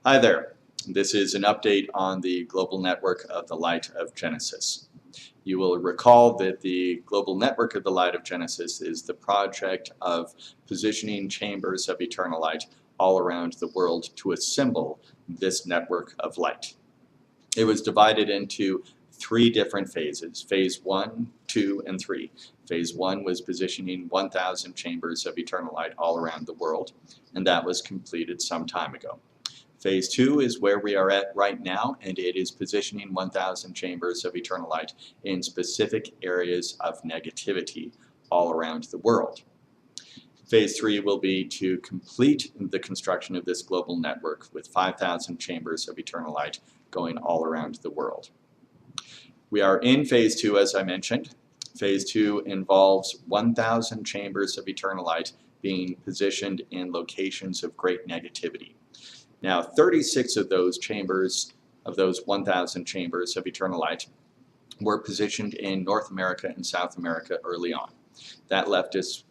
Hi there. This is an update on the global network of the Light of Genesis. You will recall that the global network of the Light of Genesis is the project of positioning chambers of eternal light all around the world to assemble this network of light. It was divided into three different phases, phase 1, 2, and 3. Phase 1 was positioning 1,000 chambers of eternal light all around the world, and that was completed some time ago. Phase 2 is where we are at right now, and it is positioning 1,000 chambers of eternal light in specific areas of negativity all around the world. Phase 3 will be to complete the construction of this global network with 5,000 chambers of eternal light going all around the world. We are in Phase 2, as I mentioned. Phase 2 involves 1,000 chambers of eternal light being positioned in locations of great negativity. Now, 36 of those chambers, of those 1,000 chambers of eternal light, were positioned in North America and South America early on. That left us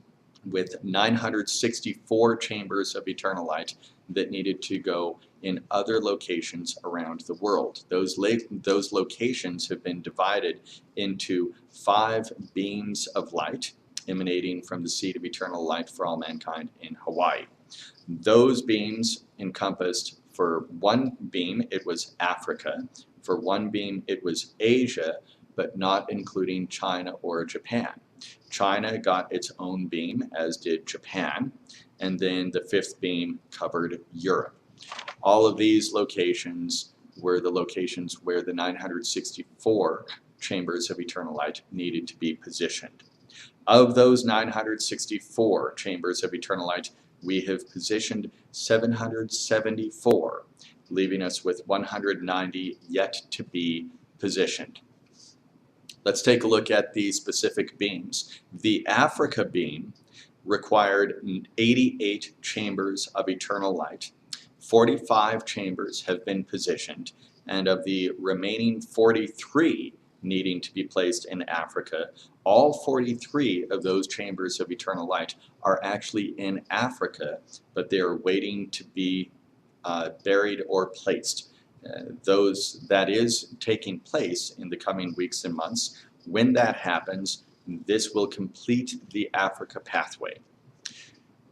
with 964 chambers of eternal light that needed to go in other locations around the world. Those locations have been divided into 5 beams of light emanating from the seed of eternal light for all mankind in Hawaii. Those beams encompassed, for one beam it was Africa, for one beam it was Asia, but not including China or Japan. China got its own beam, as did Japan, and then the 5th beam covered Europe. All of these locations were the locations where the 964 chambers of eternal light needed to be positioned. Of those 964 chambers of eternal light, we have positioned 774, leaving us with 190 yet to be positioned. Let's take a look at the specific beams. The Africa beam required 88 chambers of eternal light. 45 chambers have been positioned, and of the remaining 43 needing to be placed in Africa, all 43 of those chambers of eternal light are actually in Africa, but they are waiting to be buried or placed. That is taking place in the coming weeks and months. When that happens, this will complete the Africa pathway.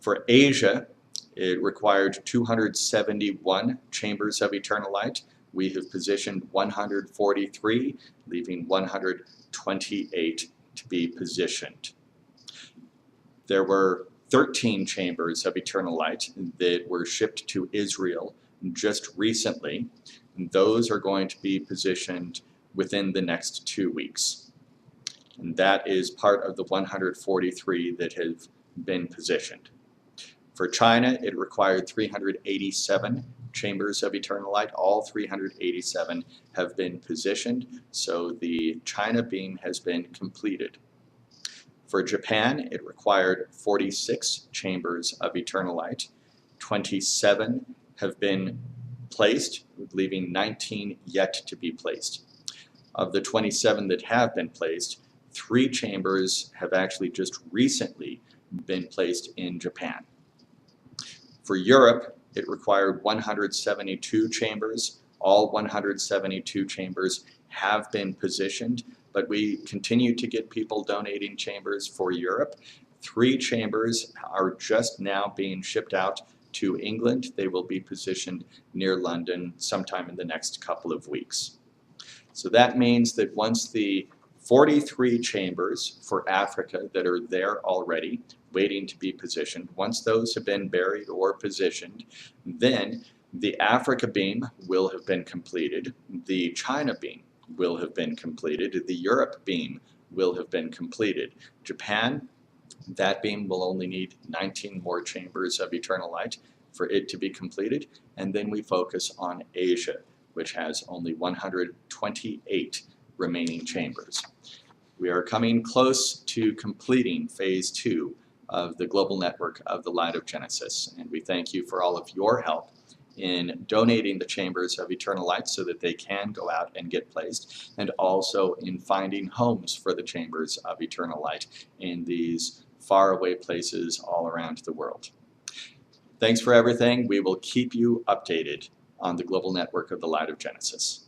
For Asia, it required 271 chambers of eternal light. We have positioned 143, leaving 128 to be positioned. There were 13 chambers of eternal light that were shipped to Israel just recently. Those are going to be positioned within the next 2 weeks. And that is part of the 143 that have been positioned. For China, it required 387 chambers of eternal light. All 387 have been positioned, so the China beam has been completed. For Japan, it required 46 chambers of eternal light. 27 have been placed, leaving 19 yet to be placed. Of the 27 that have been placed, 3 chambers have actually just recently been placed in Japan. For Europe, it required 172 chambers. All 172 chambers have been positioned, but we continue to get people donating chambers for Europe. 3 chambers are just now being shipped out to England. They will be positioned near London sometime in the next couple of weeks. So that means that once the 43 chambers for Africa that are there already, waiting to be positioned, once those have been buried or positioned, then the Africa beam will have been completed, the China beam will have been completed, the Europe beam will have been completed. Japan, that beam will only need 19 more chambers of eternal light for it to be completed, and then we focus on Asia, which has only 128 remaining chambers. We are coming close to completing phase 2 of the global network of the Light of Genesis, and we thank you for all of your help in donating the chambers of eternal light so that they can go out and get placed, and also in finding homes for the chambers of eternal light in these faraway places all around the world. Thanks for everything. We will keep you updated on the global network of the Light of Genesis.